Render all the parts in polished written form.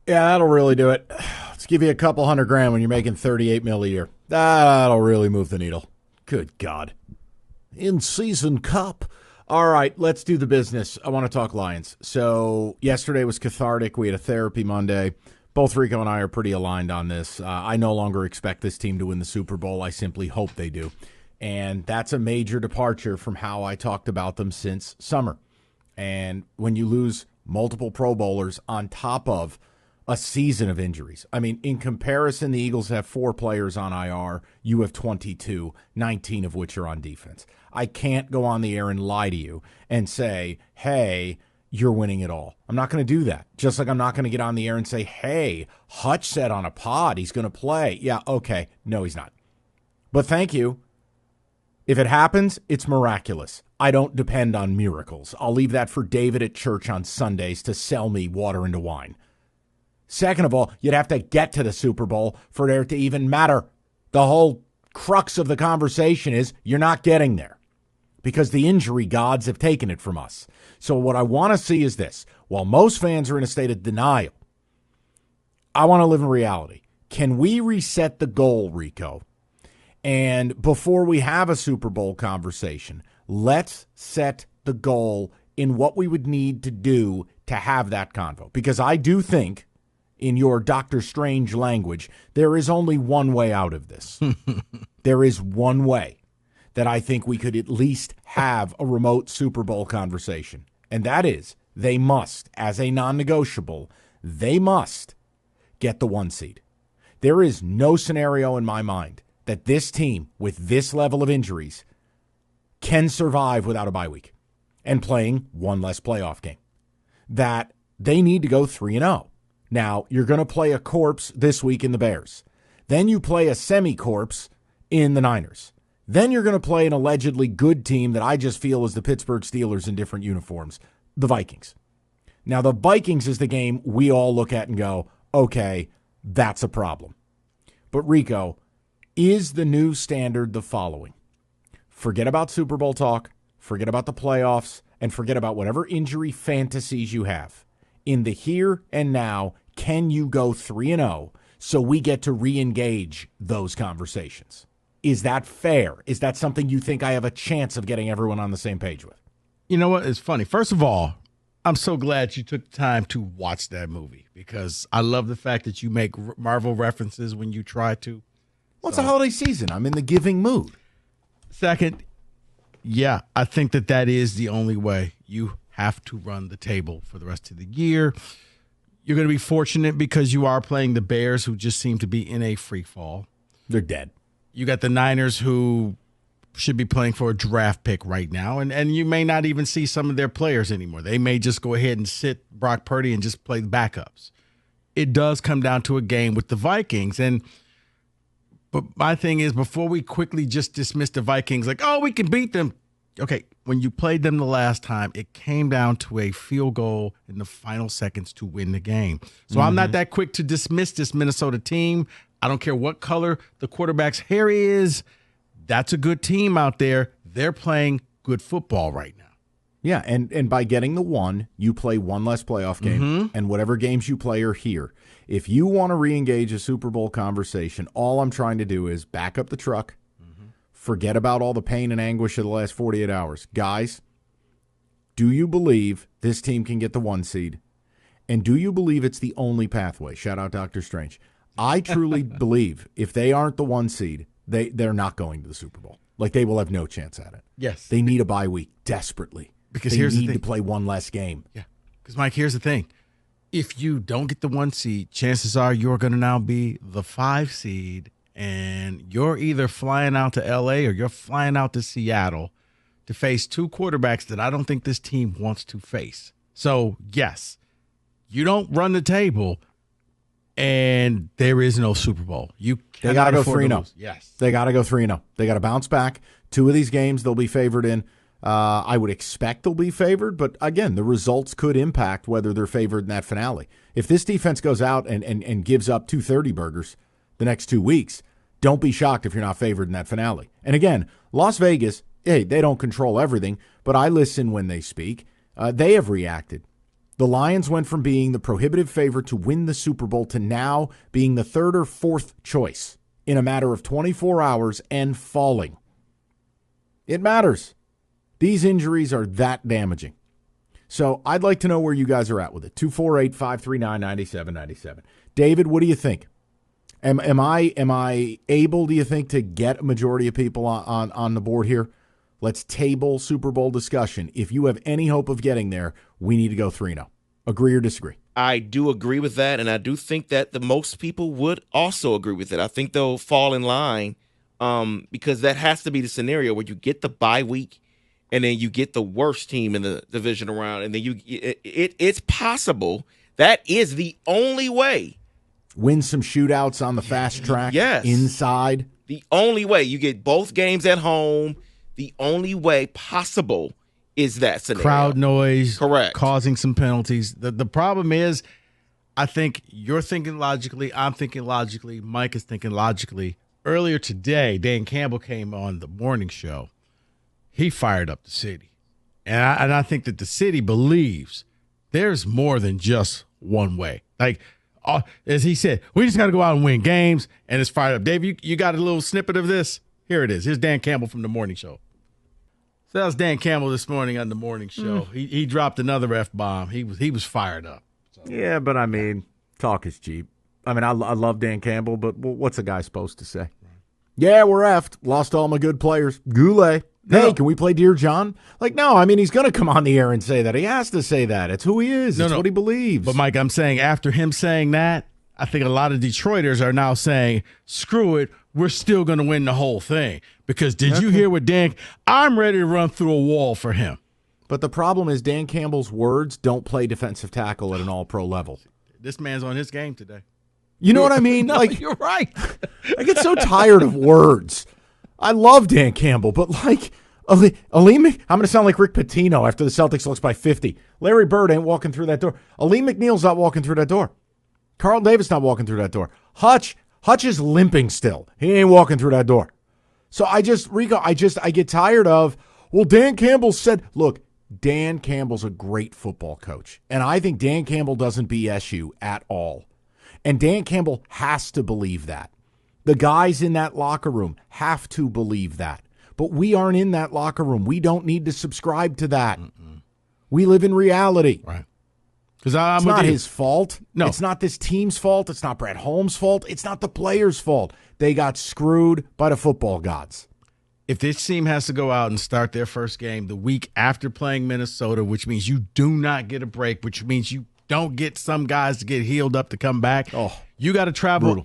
Yeah, that'll really do it. Let's give you a couple $100,000 when you're making 38 mil a year. That'll really move the needle. Good God. In-season cup. All right, let's do the business. I want to talk Lions. So yesterday was cathartic. We had a therapy Monday. Both Rico and I are pretty aligned on this. I no longer expect this team to win the Super Bowl. I simply hope they do. And that's a major departure from how I talked about them since summer. And when you lose multiple Pro Bowlers on top of a season of injuries. I mean, in comparison, the Eagles have 4 players on IR. You have 22, 19 of which are on defense. I can't go on the air and lie to you and say, hey, you're winning it all. I'm not going to do that. Just like I'm not going to get on the air and say, hey, Hutch said on a pod he's going to play. Yeah, okay. No, he's not. But thank you. If it happens, it's miraculous. I don't depend on miracles. I'll leave that for David at church on Sundays to sell me water into wine. Second of all, you'd have to get to the Super Bowl for it to even matter. The whole crux of the conversation is you're not getting there because the injury gods have taken it from us. So what I want to see is this. While most fans are in a state of denial, I want to live in reality. Can we reset the goal, Rico? And before we have a Super Bowl conversation, let's set the goal in what we would need to do to have that convo. Because I do think, in your Doctor Strange language, there is only one way out of this. There is one way that I think we could at least have a remote Super Bowl conversation. And that is, they must, as a non-negotiable, they must get the 1 seed. There is no scenario in my mind that this team, with this level of injuries, can survive without a bye week and playing one less playoff game. That they need to go 3-0. Now, you're going to play a corpse this week in the Bears. Then you play a semi-corpse in the Niners. Then you're going to play an allegedly good team that I just feel is the Pittsburgh Steelers in different uniforms, the Vikings. Now, the Vikings is the game we all look at and go, okay, that's a problem. But Rico, is the new standard the following? Forget about Super Bowl talk, forget about the playoffs, and forget about whatever injury fantasies you have. In the here and now, can you go 3-0 so we get to re-engage those conversations? Is that fair? Is that something you think I have a chance of getting everyone on the same page with? You know what? It's funny. First of all, I'm so glad you took the time to watch that movie because I love the fact that you make Marvel references when you try to. Well, it's a holiday season. I'm in the giving mood. Second, yeah, I think that is the only way. You have to run the table for the rest of the year. You're going to be fortunate because you are playing the Bears, who just seem to be in a free fall. They're dead. You got the Niners, who should be playing for a draft pick right now, and you may not even see some of their players anymore. They may just go ahead and sit Brock Purdy and just play the backups. It does come down to a game with the Vikings, but my thing is, before we quickly just dismiss the Vikings like, oh, we can beat them. Okay, when you played them the last time, it came down to a field goal in the final seconds to win the game. So I'm not that quick to dismiss this Minnesota team. I don't care what color the quarterback's hair is. That's a good team out there. They're playing good football right now. Yeah, and by getting the 1, you play one less playoff game, and whatever games you play are here. If you want to re-engage a Super Bowl conversation, all I'm trying to do is back up the truck, forget about all the pain and anguish of the last 48 hours. Guys, do you believe this team can get the 1 seed? And do you believe it's the only pathway? Shout out Dr. Strange. I truly believe if they aren't the 1 seed, they're not going to the Super Bowl. Like, they will have no chance at it. Yes. They need a bye week desperately. Because they here's the need thing. to play one less game. Yeah. Because, Mike, here's the thing. If you don't get the 1 seed, chances are you're going to now be the 5 seed, and you're either flying out to L.A. or you're flying out to Seattle to face 2 quarterbacks that I don't think this team wants to face. So, yes, you don't run the table, and there is no Super Bowl. They got to go 3-0. Yes. They got to go 3-0. They got to bounce back. 2 of these games they'll be favored in. I would expect they'll be favored, but again, the results could impact whether they're favored in that finale. If this defense goes out and gives up 230 burgers the next 2 weeks, don't be shocked if you're not favored in that finale. And again, Las Vegas, hey, they don't control everything, but I listen when they speak. They have reacted The Lions went from being the prohibitive favorite to win the Super Bowl to now being the third or fourth choice in a matter of 24 hours and falling. It matters. These injuries are that damaging. So I'd like to know where you guys are at with it. 248-539-9797. David, what do you think? Am I able, do you think, to get a majority of people on the board here? Let's table Super Bowl discussion. If you have any hope of getting there, we need to go 3-0. Agree or disagree? I do agree with that, and I do think that the most people would also agree with it. I think they'll fall in line because that has to be the scenario where you get the bye week and then you get the worst team in the division around, and then it's possible. That is the only way. Win some shootouts on the fast track. Yes. Inside. The only way. You get both games at home. The only way possible is that scenario. Crowd noise. Correct. Causing some penalties. The problem is, I think you're thinking logically. I'm thinking logically. Mike is thinking logically. Earlier today, Dan Campbell came on the morning show. He fired up the city. And I think that the city believes there's more than just one way. Like, as he said, we just got to go out and win games, and it's fired up. Dave, you got a little snippet of this? Here it is. Here's Dan Campbell from the morning show. So that was Dan Campbell this morning on the morning show. He dropped another F-bomb. He was fired up. So. Yeah, but I mean, talk is cheap. I mean, I love Dan Campbell, but what's a guy supposed to say? Right. Yeah, we're effed. Lost all my good players. Goulet. Hey, can we play Dear John? Like, no, I mean, he's going to come on the air and say that. He has to say that. It's who he is. It's what he believes. But, Mike, I'm saying after him saying that, I think a lot of Detroiters are now saying, screw it, we're still going to win the whole thing. Because did you hear what Dan – I'm ready to run through a wall for him. But the problem is Dan Campbell's words don't play defensive tackle at an all-pro level. This man's on his game today. You know what I mean? No, like, you're right. I get so tired of words. I love Dan Campbell, but like I'm going to sound like Rick Pitino after the Celtics lost by 50. Larry Bird ain't walking through that door. Aleem McNeil's not walking through that door. Carl Davis not walking through that door. Hutch is limping still. He ain't walking through that door. So I get tired of, well, Dan Campbell said, look, Dan Campbell's a great football coach. And I think Dan Campbell doesn't BS you at all. And Dan Campbell has to believe that. The guys in that locker room have to believe that. But we aren't in that locker room. We don't need to subscribe to that. We live in reality. Right. It's not his fault. No. It's not this team's fault. It's not Brett Holmes' fault. It's not the players' fault. They got screwed by the football gods. If this team has to go out and start their first game the week after playing Minnesota, which means you do not get a break, which means you don't get some guys to get healed up to come back, you got to travel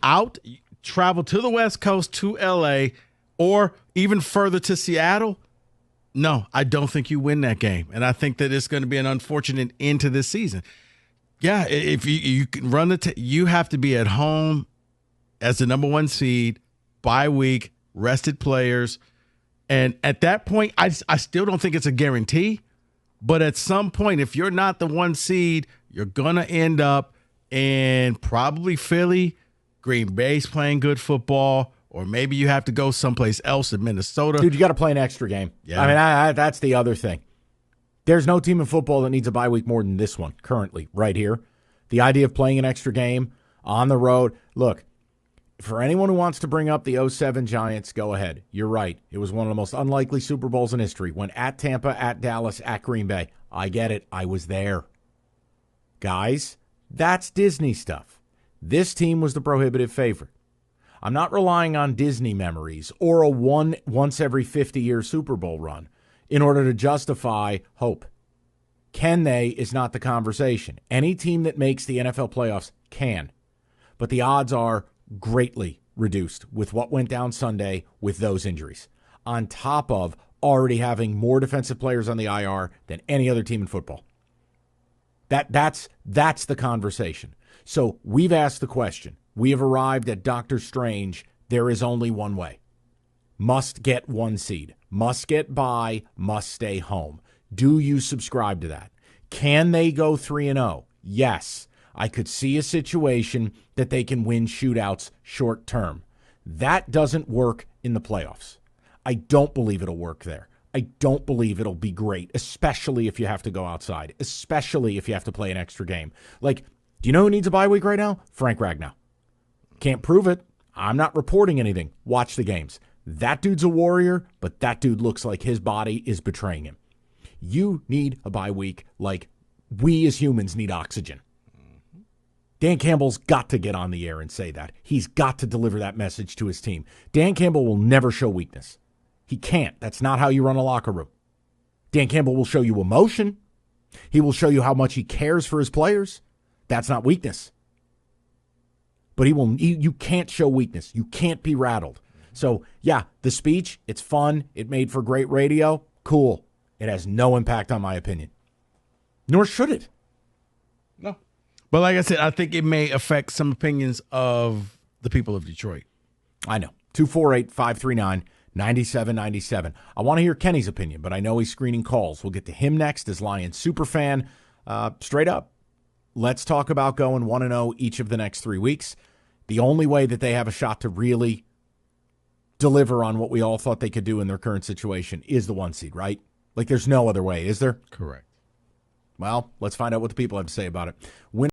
travel to the West Coast to L.A., or even further to Seattle. No, I don't think you win that game. And I think that it's going to be an unfortunate end to this season. Yeah, if you can run you have to be at home as the number one seed, bye week, rested players. And at that point, I still don't think it's a guarantee. But at some point, if you're not the one seed, you're going to end up in probably Philly, Green Bay's playing good football, or maybe you have to go someplace else in Minnesota. Dude, you got to play an extra game. Yeah. I mean, that's the other thing. There's no team in football that needs a bye week more than this one currently, right here. The idea of playing an extra game on the road. Look, for anyone who wants to bring up the 07 Giants, go ahead. You're right. It was one of the most unlikely Super Bowls in history. Went at Tampa, at Dallas, at Green Bay. I get it. I was there. Guys, that's Disney stuff. This team was the prohibitive favorite. I'm not relying on Disney memories or a once every 50-year Super Bowl run in order to justify hope. Can they is not the conversation. Any team that makes the NFL playoffs can. But the odds are greatly reduced with what went down Sunday with those injuries, on top of already having more defensive players on the IR than any other team in football. That's the conversation. So we've asked the question. We have arrived at Doctor Strange. There is only one way. Must get one seed. Must get by. Must stay home. Do you subscribe to that? Can they go 3-0? Yes. I could see a situation that they can win shootouts short term. That doesn't work in the playoffs. I don't believe it'll work there. I don't believe it'll be great, especially if you have to go outside, especially if you have to play an extra game. Like, do you know who needs a bye week right now? Frank Ragnow. Can't prove it. I'm not reporting anything. Watch the games. That dude's a warrior, but that dude looks like his body is betraying him. You need a bye week like we as humans need oxygen. Dan Campbell's got to get on the air and say that. He's got to deliver that message to his team. Dan Campbell will never show weakness. He can't. That's not how you run a locker room. Dan Campbell will show you emotion. He will show you how much he cares for his players. That's not weakness. But you can't show weakness. You can't be rattled. So, yeah, the speech, it's fun. It made for great radio. Cool. It has no impact on my opinion. Nor should it. No. But like I said, I think it may affect some opinions of the people of Detroit. I know. 248-539-9797. I want to hear Kenny's opinion, but I know he's screening calls. We'll get to him next as Lions superfan. Straight up, let's talk about going 1-0 each of the next 3 weeks. The only way that they have a shot to really deliver on what we all thought they could do in their current situation is the 1 seed, right? Like, there's no other way, is there? Correct. Well, let's find out what the people have to say about it.